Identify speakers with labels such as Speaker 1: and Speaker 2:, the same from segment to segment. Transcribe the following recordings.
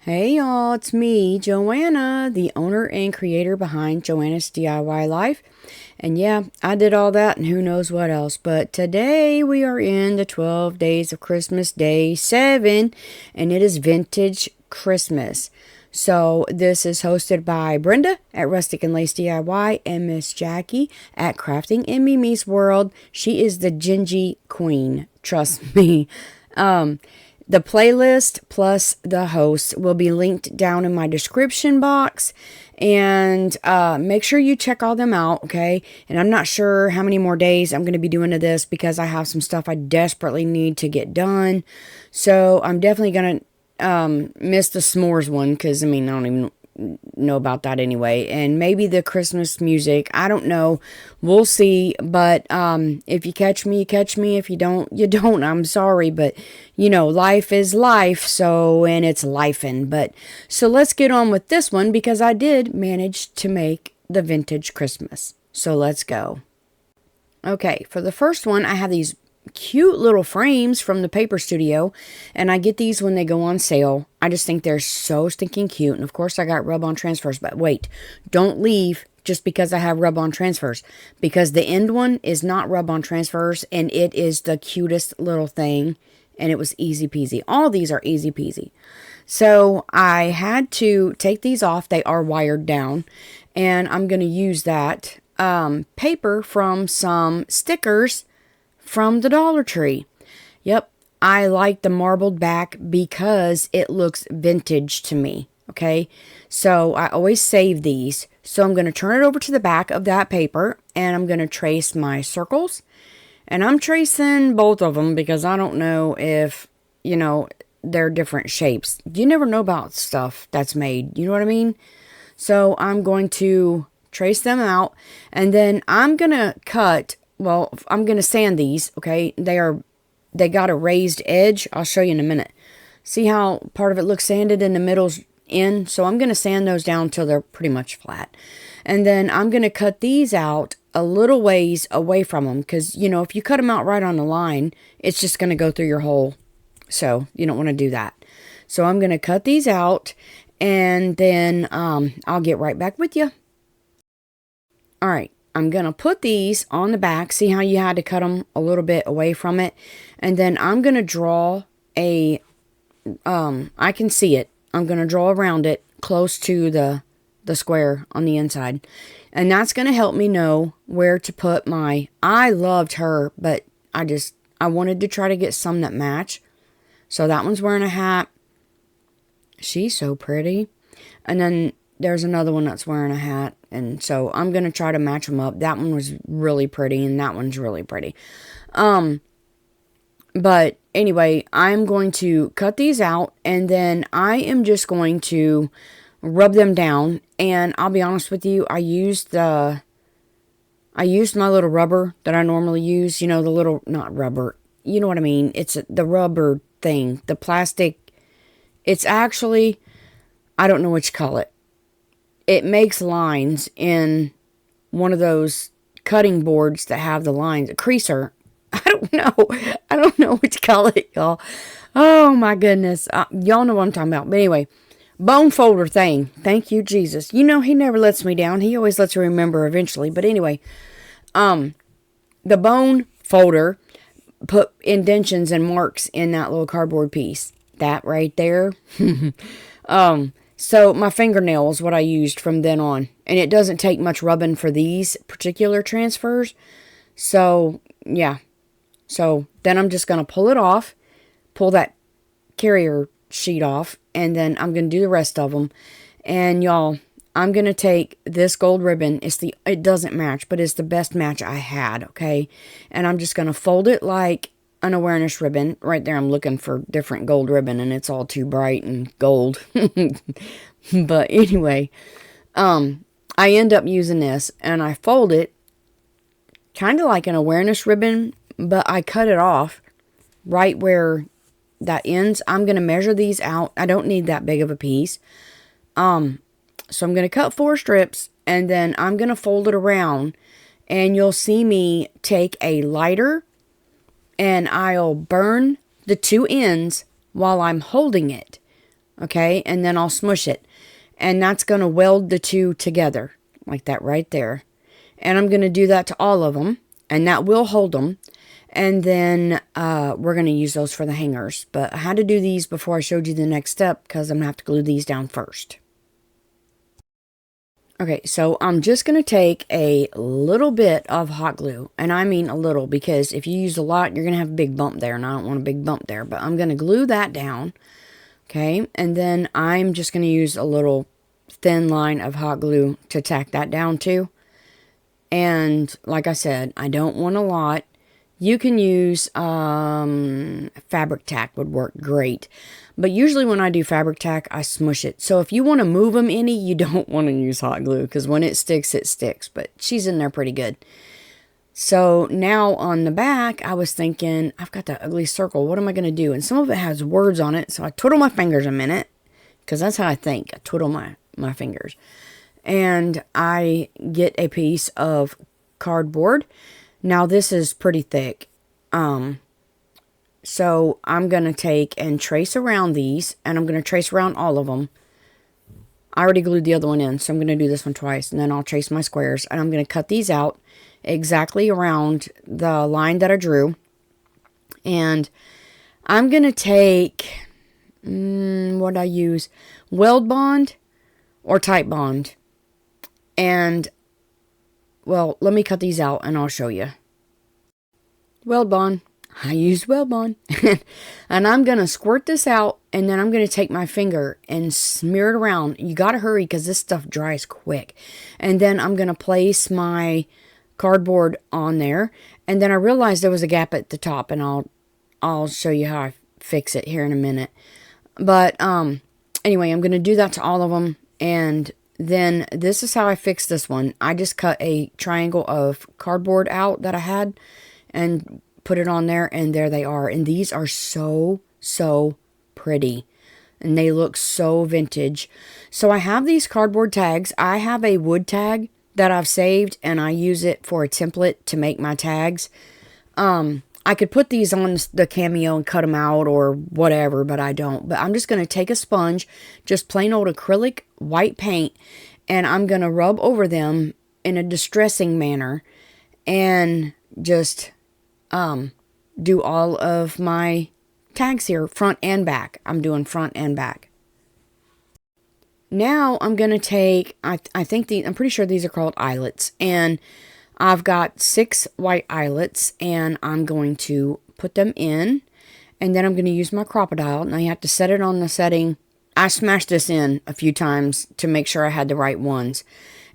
Speaker 1: Hey y'all, it's me, Joanna, the owner and creator behind Joanna's DIY Life. And yeah, I did all that and who knows what else. But today we are in the 12 days of Christmas, day 7, and it is vintage Christmas. So this is hosted by Brenda at Rustic and Lace DIY and Miss Jackie at Crafting in Mimi's World. She is the Gingy Queen, trust me. The playlist plus the host will be linked down in my description box. And make sure you check all them out, okay? And I'm not sure how many more days I'm going to be doing to this because I have some stuff I desperately need to get done. So I'm definitely going to miss the s'mores one because, I don't even know about that anyway. And maybe the Christmas music, I don't know, we'll see. But if you catch me, you catch me. If you don't, you don't. I'm sorry, but life is life, so, and it's lifing. But so let's get on with this one because I did manage to make the vintage Christmas. So let's go. Okay, for the first one, I have these cute little frames from the paper studio, and I get these when they go on sale. I just think they're so stinking cute. And of course I got rub-on transfers, but wait, don't leave just because I have rub-on transfers, because the end one is not rub-on transfers, and it is the cutest little thing, and it was easy peasy. All these are easy peasy. So I had to take these off. They are wired down, and I'm going to use that paper from some stickers from the Dollar Tree. Yep, I like the marbled back because it looks vintage to me, okay? So I always save these. So I'm going to turn it over to the back of that paper, and I'm going to trace my circles. And I'm tracing both of them because I don't know if, they're different shapes. You never know about stuff that's made, you know what I mean? So I'm going to trace them out, and then I'm going to I'm going to sand these, okay? They got a raised edge. I'll show you in a minute. See how part of it looks sanded and the middle's in? So I'm going to sand those down until they're pretty much flat. And then I'm going to cut these out a little ways away from them because, if you cut them out right on the line, it's just going to go through your hole. So you don't want to do that. So I'm going to cut these out, and then I'll get right back with you. All right. I'm going to put these on the back. See how you had to cut them a little bit away from it? And then I'm going to draw I can see it. I'm going to draw around it close to the square on the inside. And that's going to help me know where to put I loved her, but I wanted to try to get some that match. So that one's wearing a hat. She's so pretty. And then there's another one that's wearing a hat. And so I'm going to try to match them up. That one was really pretty, and that one's really pretty. But anyway, I'm going to cut these out, and then I am just going to rub them down. And I'll be honest with you, I used my little rubber that I normally use. The little, not rubber, you know what I mean? It's the rubber thing, the plastic. It's actually, I don't know what you call it. It makes lines in one of those cutting boards that have the lines. A creaser. I don't know what to call it, y'all. Oh, my goodness. Y'all know what I'm talking about. But anyway, bone folder thing. Thank you, Jesus. He never lets me down. He always lets me remember eventually. But anyway, the bone folder put indentions and marks in that little cardboard piece. That right there. So my fingernail is what I used from then on. And it doesn't take much rubbing for these particular transfers. So, yeah. So then I'm just going to pull it off. Pull that carrier sheet off. And then I'm going to do the rest of them. And y'all, I'm going to take this gold ribbon. It doesn't match, but it's the best match I had, okay? And I'm just going to fold it like an awareness ribbon. Right there, I'm looking for different gold ribbon, and it's all too bright and gold. But anyway, I end up using this, and I fold it kind of like an awareness ribbon, but I cut it off right where that ends. I'm going to measure these out. I don't need that big of a piece. So I'm going to cut 4 strips, and then I'm going to fold it around, and you'll see me take a lighter, and I'll burn the 2 ends while I'm holding it. Okay, and then I'll smush it. And that's going to weld the two together, like that right there. And I'm going to do that to all of them, and that will hold them. And then we're going to use those for the hangers. But I had to do these before I showed you the next step because I'm going to have to glue these down first. Okay, so I'm just going to take a little bit of hot glue. And I mean a little, because if you use a lot, you're going to have a big bump there. And I don't want a big bump there. But I'm going to glue that down. Okay, and then I'm just going to use a little thin line of hot glue to tack that down to. And like I said, I don't want a lot. You can use fabric tack would work great. But usually when I do fabric tack, I smush it. So if you want to move them any, you don't want to use hot glue, because when it sticks, it sticks. But she's in there pretty good. So now on the back, I was thinking, I've got that ugly circle. What am I going to do? And some of it has words on it. So I twiddle my fingers a minute, because that's how I think. I twiddle my fingers. And I get a piece of cardboard. Now this is pretty thick. So I'm going to take and trace around these, and I'm going to trace around all of them. I already glued the other one in, so I'm going to do this one twice, and then I'll trace my squares, and I'm going to cut these out exactly around the line that I drew. And I'm going to take, what I use, weld bond or type bond. And, well, let me cut these out and I'll show you. Weld bond. I used weld bond. And I'm going to squirt this out, and then I'm going to take my finger and smear it around. You got to hurry because this stuff dries quick. And then I'm going to place my cardboard on there. And then I realized there was a gap at the top, and I'll show you how I fix it here in a minute. But anyway, I'm going to do that to all of them. And then this is how I fixed this one. I just cut a triangle of cardboard out that I had and put it on there, and there they are. And these are so pretty, and they look so vintage. So I have these cardboard tags. I have a wood tag that I've saved, and I use it for a template to make my tags. I could put these on the Cameo and cut them out or whatever, but I don't. But I'm just going to take a sponge, just plain old acrylic white paint, and I'm going to rub over them in a distressing manner and just do all of my tags here, front and back. I'm doing front and back. Now I'm going to take, I'm pretty sure these are called eyelets, and I've got 6 white eyelets, and I'm going to put them in, and then I'm going to use my Crop-A-Dile. Now you have to set it on the setting. I smashed this in a few times to make sure I had the right ones.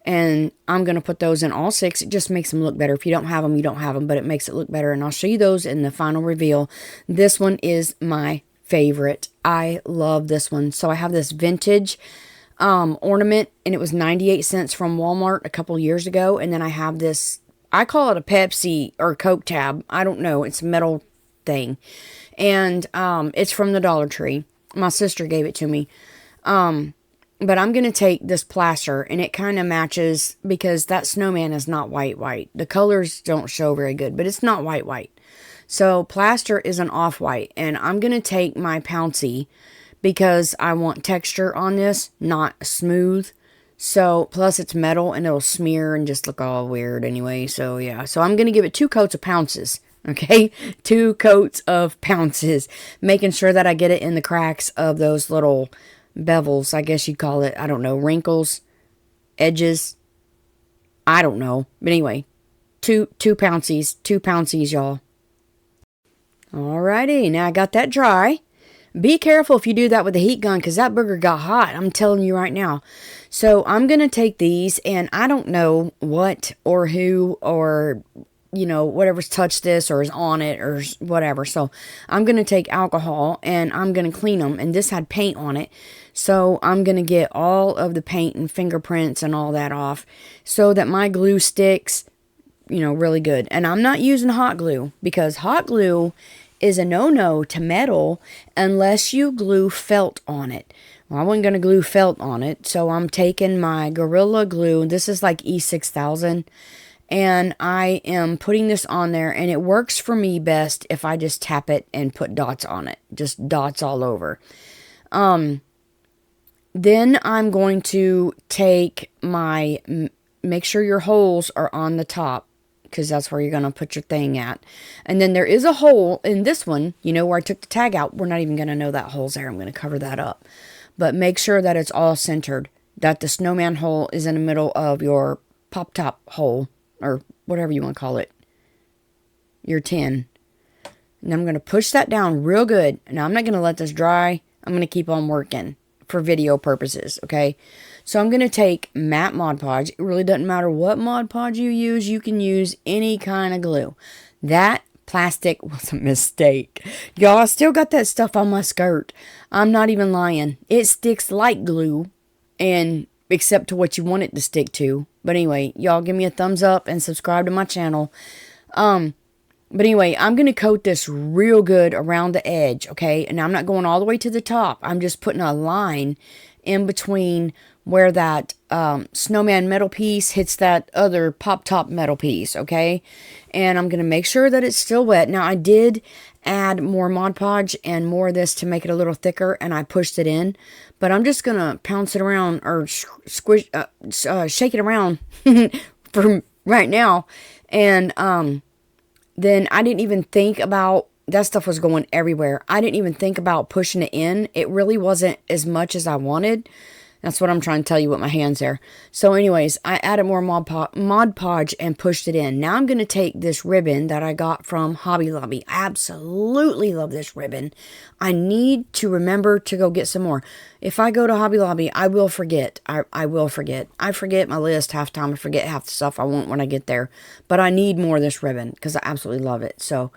Speaker 1: And I'm going to put those in all 6. It just makes them look better. If you don't have them, you don't have them, but it makes it look better. And I'll show you those in the final reveal. This one is my favorite. I love this one. So I have this vintage ornament, and it was 98 cents from Walmart a couple years ago. And then I have this, I call it a Pepsi or Coke tab. I don't know. It's a metal thing. And it's from the Dollar Tree. My sister gave it to me. But I'm going to take this plaster, and it kind of matches because that snowman is not white. The colors don't show very good, but it's not white. So plaster is an off-white, and I'm going to take my Pouncy because I want texture on this, not smooth. So, plus it's metal, and it'll smear and just look all weird anyway. So, yeah. So I'm going to give it 2 coats of Pounces. Okay, 2 coats of Pounces, making sure that I get it in the cracks of those little bevels, I guess you'd call it. I don't know, wrinkles, edges, I don't know. But anyway, 2 Pouncies, y'all. Alrighty, now I got that dry. Be careful if you do that with the heat gun, because that booger got hot. I'm telling you right now. So I'm going to take these, and I don't know what or who or, you know, whatever's touched this or is on it or whatever. So I'm going to take alcohol, and I'm going to clean them. And this had paint on it. So I'm going to get all of the paint and fingerprints and all that off so that my glue sticks, you know, really good. And I'm not using hot glue, because hot glue is a no-no to metal unless you glue felt on it. Well, I wasn't going to glue felt on it, so I'm taking my Gorilla Glue. This is like E6000, and I am putting this on there, and it works for me best if I just tap it and put dots on it. Just dots all over. Then I'm going to take my, make sure your holes are on the top, because that's where you're going to put your thing at. And then there is a hole in this one, you know, where I took the tag out. We're not even going to know that hole's there. I'm going to cover that up. But make sure that it's all centered, that the snowman hole is in the middle of your pop top hole, or whatever you want to call it, your tin. And I'm going to push that down real good. Now, I'm not going to let this dry. I'm going to keep on working for video purposes, okay? So I'm going to take matte Mod Podge. It really doesn't matter what Mod Podge you use. You can use any kind of glue. That plastic was a mistake. Y'all, I still got that stuff on my skirt. I'm not even lying. It sticks like glue, and except to what you want it to stick to. But anyway, y'all give me a thumbs up and subscribe to my channel. But anyway, I'm going to coat this real good around the edge, okay? And I'm not going all the way to the top. I'm just putting a line in between where that snowman metal piece hits that other pop-top metal piece, okay? And I'm going to make sure that it's still wet. Now, I did add more Mod Podge and more of this to make it a little thicker, and I pushed it in. But I'm just going to pounce it around, or squish, shake it around for right now. And then I didn't even think about, that stuff was going everywhere. I didn't even think about pushing it in. It really wasn't as much as I wanted. That's what I'm trying to tell you with my hands there. So anyways, I added more Mod Podge and pushed it in. Now I'm going to take this ribbon that I got from Hobby Lobby. I absolutely love this ribbon. I need to remember to go get some more. If I go to Hobby Lobby, I will forget. I will forget. I forget my list half the time. I forget half the stuff I want when I get there. But I need more of this ribbon because I absolutely love it. So,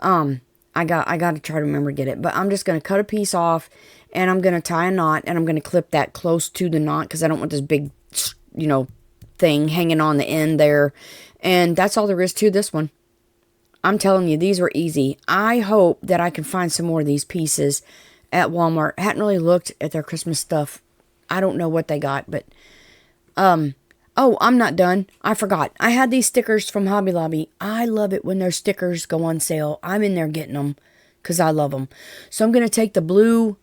Speaker 1: I got to try to remember to get it. But I'm just going to cut a piece off, and I'm going to tie a knot, and I'm going to clip that close to the knot because I don't want this big, you know, thing hanging on the end there. And that's all there is to this one. I'm telling you, these were easy. I hope that I can find some more of these pieces at Walmart. I hadn't really looked at their Christmas stuff. I don't know what they got, but oh, I'm not done. I forgot. I had these stickers from Hobby Lobby. I love it when their stickers go on sale. I'm in there getting them because I love them. So I'm going to take the blue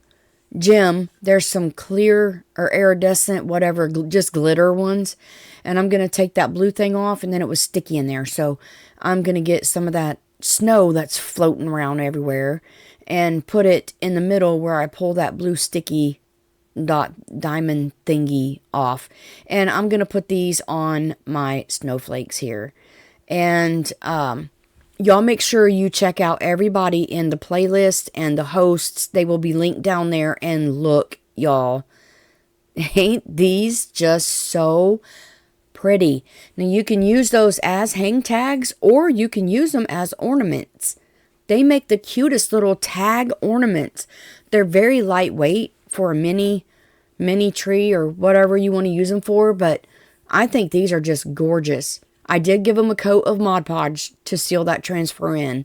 Speaker 1: gem. There's some clear or iridescent, whatever, just glitter ones. And I'm going to take that blue thing off, and then it was sticky in there. So I'm going to get some of that snow that's floating around everywhere and put it in the middle where I pull that blue sticky dot diamond thingy off. And I'm going to put these on my snowflakes here. And y'all make sure you check out everybody in the playlist and the hosts. They will be linked down there. And look, y'all, ain't these just so pretty? Now, you can use those as hang tags, or you can use them as ornaments. They make the cutest little tag ornaments. They're very lightweight for a mini tree or whatever you want to use them for, but I think these are just gorgeous. I did give them a coat of Mod Podge to seal that transfer in,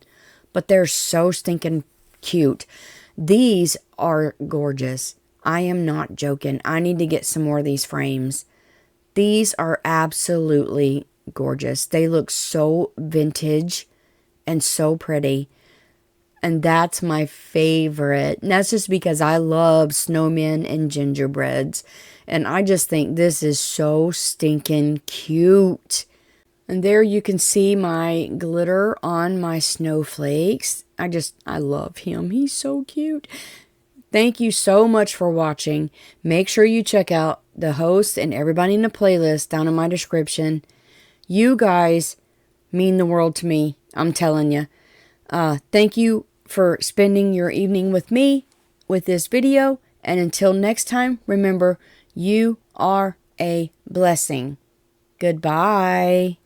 Speaker 1: but they're so stinking cute. These are gorgeous. I am not joking. I need to get some more of these frames. These are absolutely gorgeous. They look so vintage and so pretty. And that's my favorite. And that's just because I love snowmen and gingerbreads. And I just think this is so stinking cute. And there you can see my glitter on my snowflakes. I love him. He's so cute. Thank you so much for watching. Make sure you check out the hosts and everybody in the playlist down in my description. You guys mean the world to me. I'm telling you. Thank you for spending your evening with me with this video. And until next time, remember, you are a blessing. Goodbye.